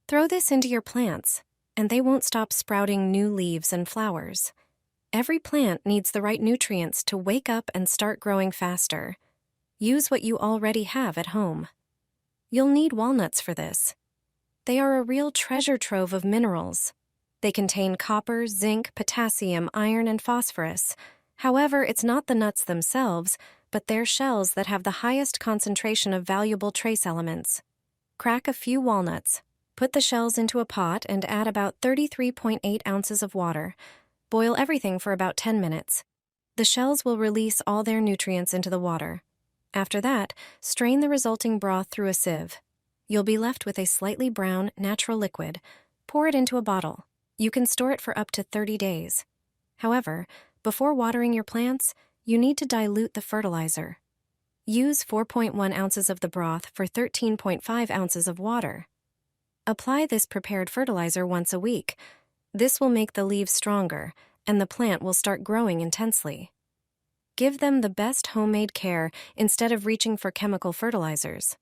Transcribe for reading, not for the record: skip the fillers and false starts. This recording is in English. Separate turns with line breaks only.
Throw this into your plants, and they won't stop sprouting new leaves and flowers. Every plant needs the right nutrients to wake up and start growing faster. Use what you already have at home. You'll need walnuts for this. They are a real treasure trove of minerals. They contain copper, zinc, potassium, iron, and phosphorus. However, it's not the nuts themselves, but their shells that have the highest concentration of valuable trace elements. Crack a few walnuts. Put the shells into a pot and add about 33.8 ounces of water. Boil everything for about 10 minutes. The shells will release all their nutrients into the water. After that, strain the resulting broth through a sieve. You'll be left with a slightly brown, natural liquid. Pour it into a bottle. You can store it for up to 30 days. However, before watering your plants, you need to dilute the fertilizer. Use 4.1 ounces of the broth for 13.5 ounces of water. Apply this prepared fertilizer once a week. This will make the leaves stronger, and the plant will start growing intensely. Give them the best homemade care instead of reaching for chemical fertilizers.